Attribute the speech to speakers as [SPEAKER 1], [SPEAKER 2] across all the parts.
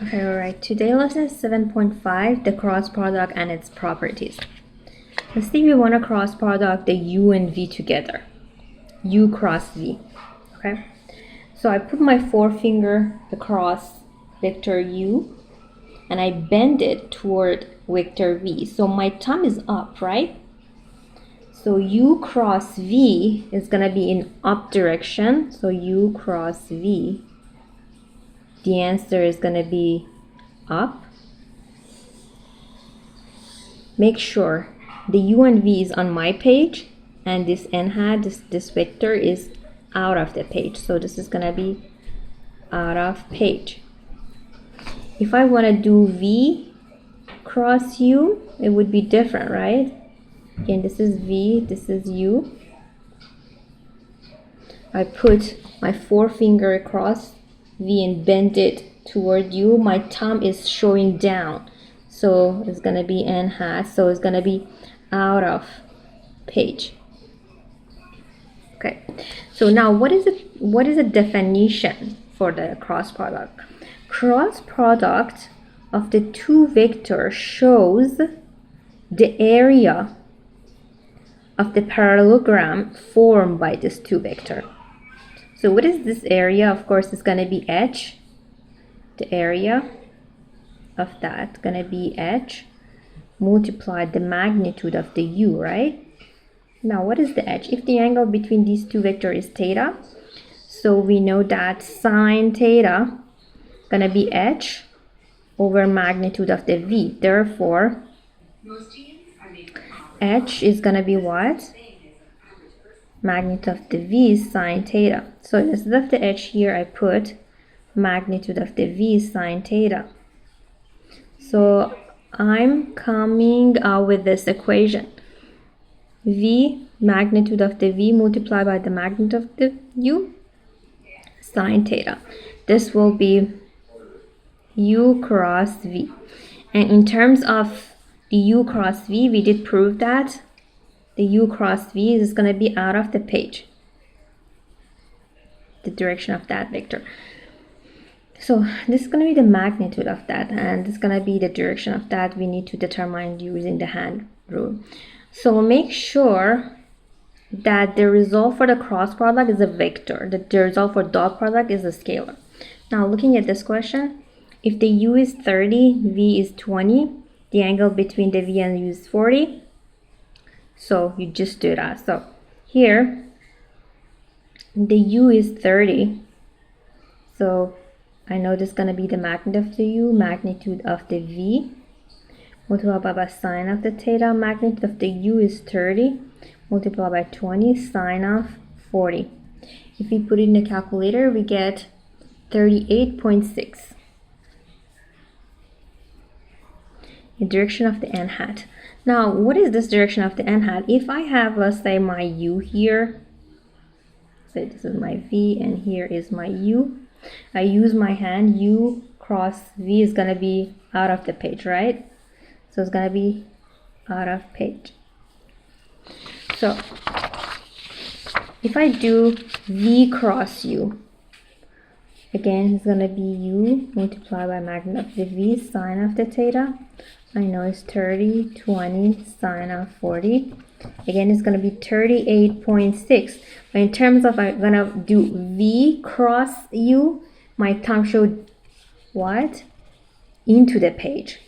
[SPEAKER 1] Okay, alright. Today lesson is 7.5, the cross product and its properties. Let's see, we want to cross product the u and v together. U cross v. Okay. So I put my forefinger across vector u and I bend it toward vector v. So my thumb is up, right? So u cross v is gonna be in up direction. So u cross v. The answer is going to be up. Make sure the u and v is on my page and this n hat, this vector is out of the page. So this is going to be out of page. If I want to do v cross u, it would be different, right? Again, this is v, this is u. I put my forefinger across v and bend it toward u. My thumb is showing down, so it's gonna be n hat, so it's gonna be out of page. Okay, so now what is the definition for the cross product? Cross product of the two vectors shows the area of the parallelogram formed by this two vector. So what is this area? Of course, it's going to be h. The area of that going to be h multiplied the magnitude of the u, right? Now, what is the h? If the angle between these two vectors is theta, so we know that sine theta going to be h over magnitude of the v. Therefore, h is going to be what? Magnitude of the v is sine theta. So instead of the h here, I put magnitude of the v is sine theta. So I'm coming out with this equation. V, magnitude of the v multiplied by the magnitude of the u, sine theta. This will be u cross v. And in terms of the u cross v, we did prove that the u cross v is going to be out of the page, the direction of that vector. So this is going to be the magnitude of that, and this is going to be the direction of that. We need to determine using the hand rule. So make sure that the result for the cross product is a vector, that the result for dot product is a scalar. Now looking at this question, if the u is 30, v is 20, the angle between the v and u is 40. So you just do that. So here the u is 30. So I know this is going to be the magnitude of the u, magnitude of the v, multiplied by sine of the theta. Magnitude of the u is 30, multiplied by 20, sine of 40. If we put it in the calculator, we get 38.6. The direction of the n hat. Now, what is this direction of the n hat? If I have, let's say, my u here, say this is my v and here is my u, I use my hand, u cross v is going to be out of the page, right? So it's going to be out of page. So if I do v cross u, again, it's going to be u multiplied by magnitude of the v, sine of the theta. I know it's 30, 20, sine of 40. Again, it's going to be 38.6. But in terms of I'm going to do v cross u, my thumb showed what? Into the page.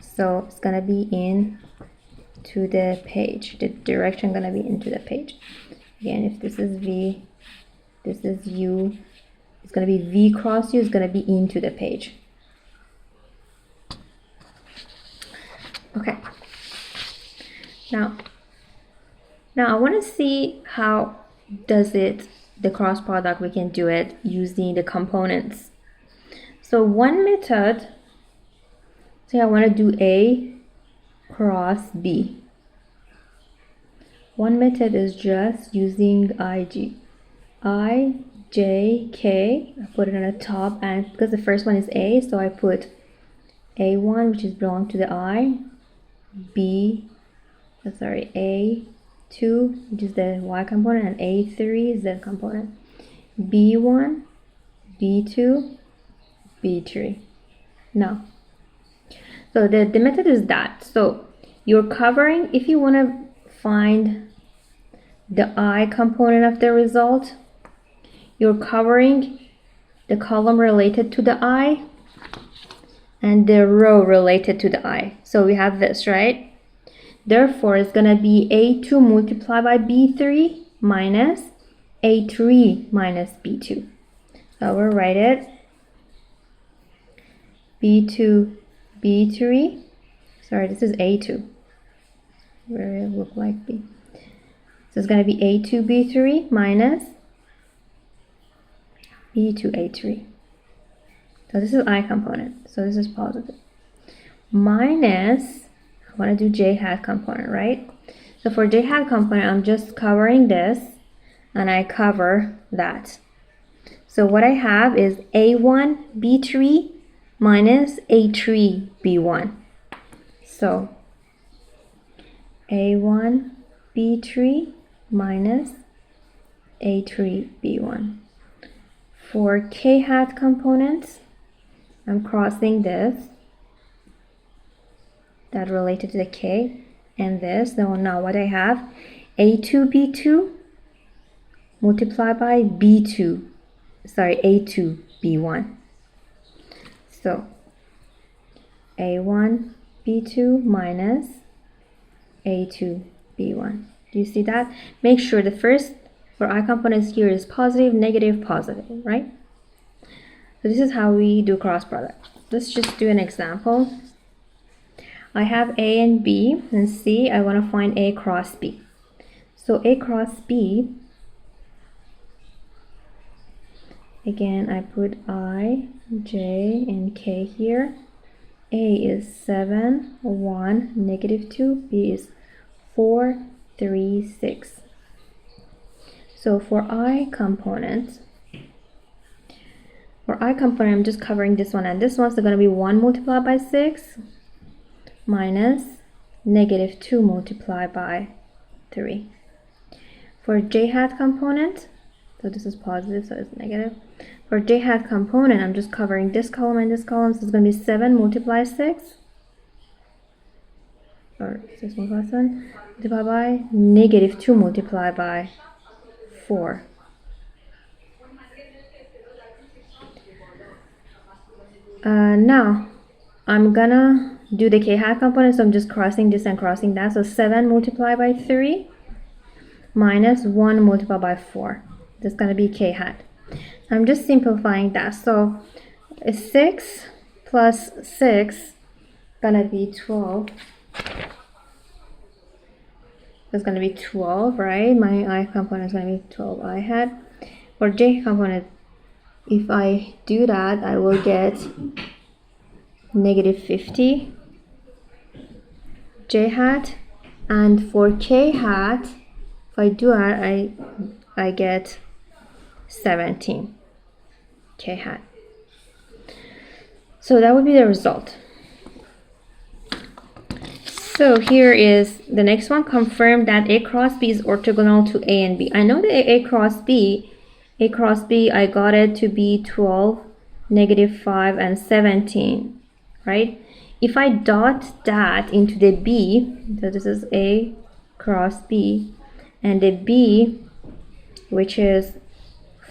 [SPEAKER 1] So it's going to be into the page. The direction going to be into the page. Again, if this is v, this is u, it's going to be v cross u, it's going to be into the page. Okay. Now I want to see how does it, the cross product, we can do it using the components. So one method, say I want to do A cross B. One method is just using IG. I, J, K, I put it on the top, and because the first one is A, so I put A1, which is belong to the I, A2, which is the y component, and A3 is the component. B1, B2, B3. No. So the method is that. So you're covering, if you want to find the I component of the result, you're covering the column related to the I and the row related to the I. So we have this, right? Therefore, it's going to be A2 multiplied by B3 minus A3 minus B2. So we'll write it B2, B3. Sorry, this is A2. Where it look like B. So it's going to be A2, B3 minus B2, A3. So this is I component. So this is positive. Minus, I want to do J hat component, right? So for J hat component, I'm just covering this and I cover that. So what I have is A1, B3 minus A3, B1. So A1, B3 minus A3, B1. For K hat components, I'm crossing this, that related to the K, and this. Now what I have, A2, B2 multiplied by B2, sorry, A2, B1. So A1, B2 minus A2, B1. Do you see that? Make sure the first for I components here is positive, negative, positive, right? So this is how we do cross product. Let's just do an example. I have A and B and C. I want to find A cross B. So A cross B, again, I put I, J, and K here. A is 7, 1, negative 2. B is 4, 3, 6. So for I component, I'm just covering this one and this one. So going to be 1 multiplied by 6 minus negative 2 multiplied by 3. For J hat component, so this is positive, so it's negative. For J hat component, I'm just covering this column and this column. So it's going to be 7 multiplied 6. Or 6 multiplied 7 multiplied by negative 2 multiplied by 4. Now I'm gonna do the K hat component, so I'm just crossing this and crossing that. So 7 multiplied by 3 minus 1 multiplied by 4. That's gonna be K hat. I'm just simplifying that. So 6 plus 6 gonna be 12. It's going to be 12, right? My I component is going to be 12 I hat. For J component, if I do that, I will get negative 50 J hat. And for K hat, if I do that, I get 17 K hat. So that would be the result. So here is the next one. Confirm that A cross B is orthogonal to A and B. I know that A cross B, I got it to be 12, negative 5, and 17, right? If I dot that into the B, so this is A cross B, and the B, which is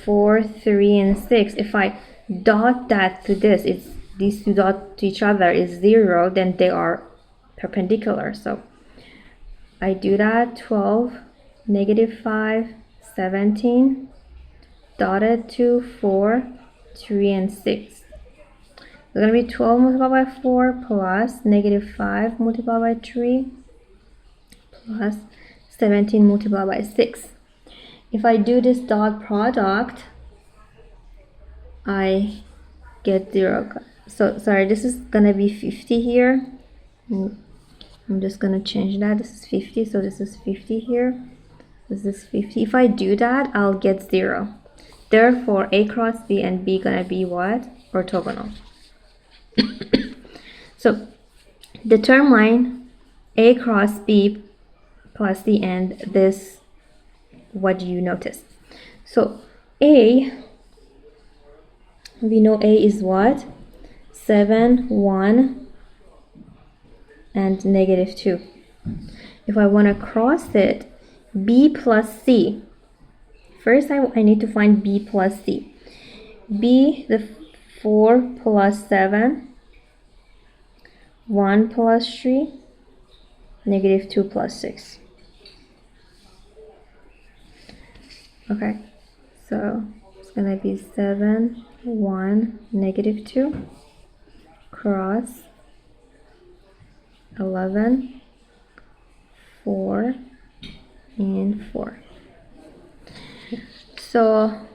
[SPEAKER 1] 4, 3, and 6, if I dot that to this, it's these two dot to each other is 0, then they are perpendicular. So I do that, 12, negative 5, 17, dotted to 4, 3, and 6. It's going to be 12 multiplied by 4 plus negative 5 multiplied by 3 plus 17 multiplied by 6. If I do this dot product, I get 0. So sorry, this is going to be 50 here. I'm just going to change that. This is 50, so this is 50 here. This is 50. If I do that, I'll get 0. Therefore, A cross B and B going to be what? Orthogonal. So, determine A cross B plus C and this, what do you notice? So, A, we know A is what? 7, 1, and negative 2. If I want to cross it, b plus c. First, I need to find b plus c. b, the 4 plus 7, 1 plus 3, negative 2 plus 6. Okay, so it's going to be 7, 1, negative 2, cross 11, 4, and 4. So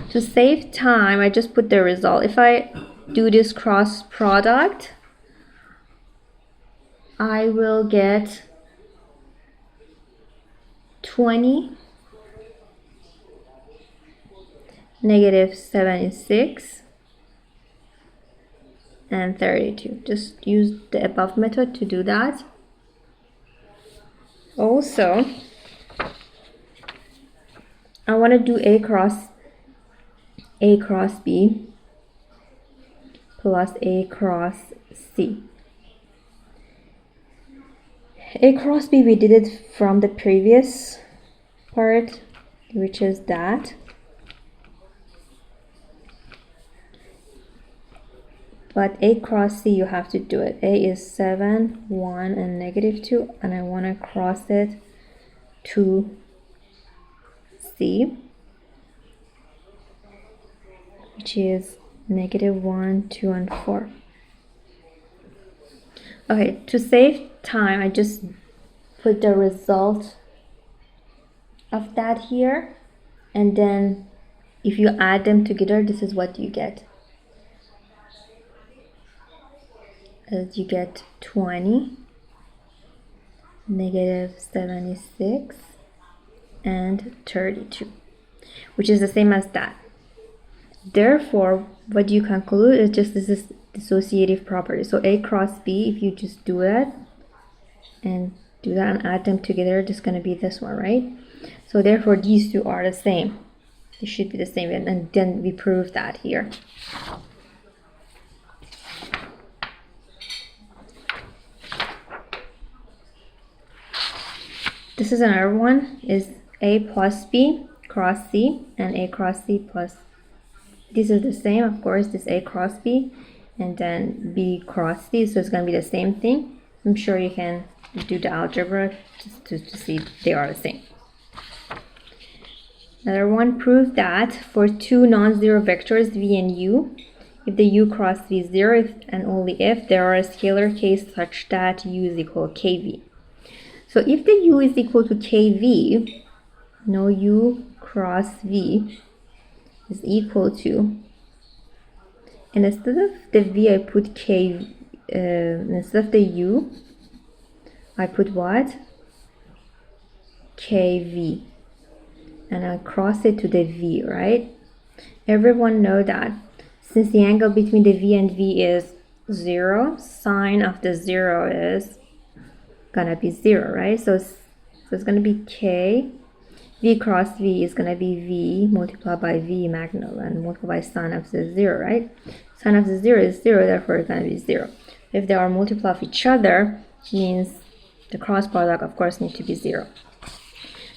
[SPEAKER 1] to save time, I just put the result. If I do this cross product, I will get 20, negative 76, and 32. Just use the above method to do that. Also, I want to do A cross B plus A cross C. A cross B, we did it from the previous part, which is that. But A cross C, you have to do it. A is 7, 1, and negative 2, and I want to cross it to C, which is negative 1, 2, and 4. Okay, to save time, I just put the result of that here, and then if you add them together, this is what you get. As you get 20, negative 76, and 32, which is the same as that. Therefore, what you conclude is just this is dissociative property. So A cross B, if you just do that and add them together, it's going to be this one, right? So therefore, these two are the same. They should be the same, and then we prove that here. This is another one, is A plus B cross C and A cross C plus. This is the same, of course, this A cross B and then B cross C, so it's going to be the same thing. I'm sure you can do the algebra to see they are the same. Another one, prove that for two non-zero vectors V and U, if the U cross V is 0 and only if there are a scalar case such that U is equal to KV. So if the U is equal to KV, no, U cross V is equal to, and instead of the V I put K, instead of the U I put what? KV, and I cross it to the V, right? Everyone know that since the angle between the V and V is 0, sine of the 0 is gonna be 0, right? So it's gonna be K. V cross V is gonna be V multiplied by V magnitude and multiplied by sine of the 0, right? Sine of the 0 is 0, therefore it's gonna be 0. If they are multiplied of each other, means the cross product, of course, need to be 0.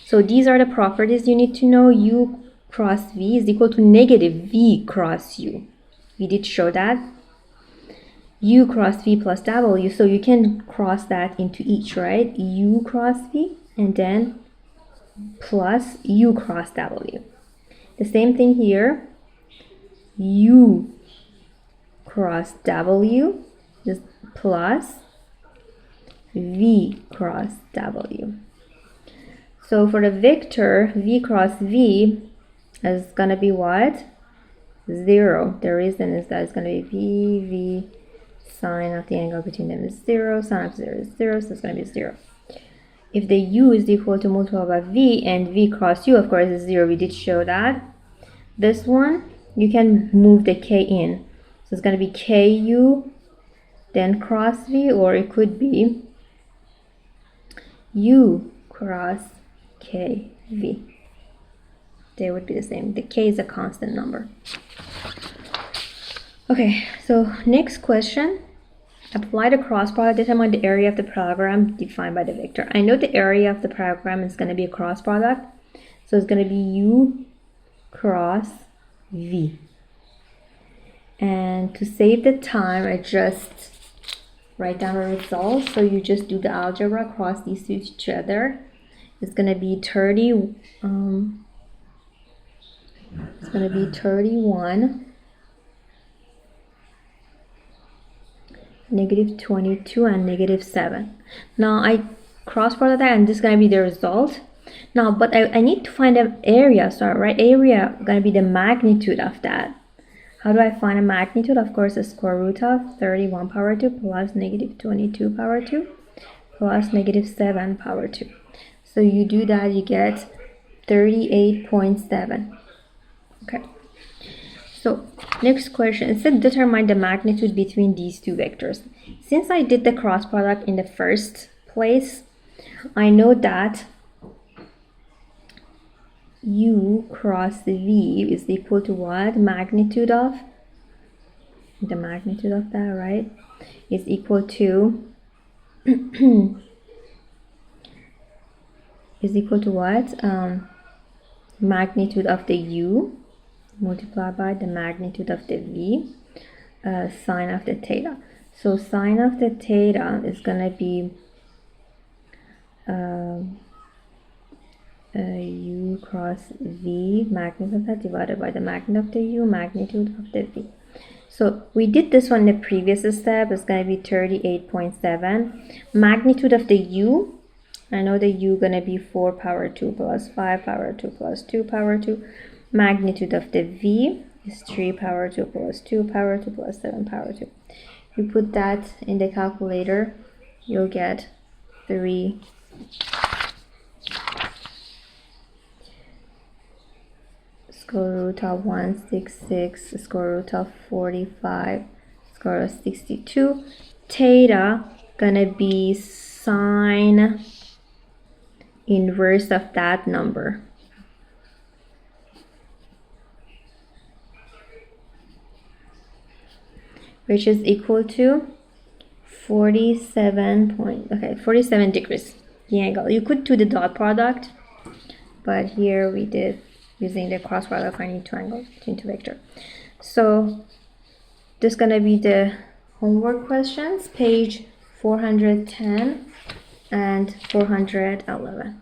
[SPEAKER 1] So these are the properties you need to know. U cross V is equal to negative V cross U. We did show that. U cross V plus W, so you can cross that into each, right? U cross V and then plus U cross W. The same thing here. U cross W is plus V cross W. So for the vector V cross V is gonna be what? 0. The reason is that it's gonna be V sine of the angle between them is 0, sine of 0 is 0, so it's going to be 0. If the U is equal to multiplied by V and V cross U, of course, is 0, we did show that. This one, you can move the K in. So it's going to be KU, then cross V, or it could be U cross KV. They would be the same. The K is a constant number. Okay, so next question. Apply the cross product, determine the area of the parallelogram defined by the vector. I know the area of the parallelogram is going to be a cross product. So it's going to be U cross V. And to save the time, I just write down the results. So you just do the algebra, cross these two together. It's going to be 30. It's going to be 31. -22 and -7. Now I cross product that and this is going to be the result. Now but I need to find an area, so right, area going to be the magnitude of that. How do I find a magnitude? Of course, the square root of 31 power 2 plus -22 power 2 plus -7 power 2. So you do that, you get 38.7. Okay. So next question, it said determine the magnitude between these two vectors. Since I did the cross product in the first place, I know that U cross V is equal to what? Magnitude of, the magnitude of that, right, is equal to is equal to what? Magnitude of the U multiplied by the magnitude of the V, sine of the theta. So sine of the theta is gonna be U cross V, magnitude of that divided by the magnitude of the U, magnitude of the V. So we did this one in the previous step. It's gonna be 38.7. Magnitude of the U, I know the U gonna be 4 power 2 plus 5 power 2 plus 2 power 2. Magnitude of the V is 3 power 2 plus 2 power 2 plus 7 power 2. You put that in the calculator, you'll get 3 square root of 166 square root of 45 square root of 62. Theta gonna be sine inverse of that number, which is equal to 47 degrees, the angle. You could do the dot product, but here we did using the cross product, finding two angles between two vectors. So this is gonna be the homework questions, page 410 and 411.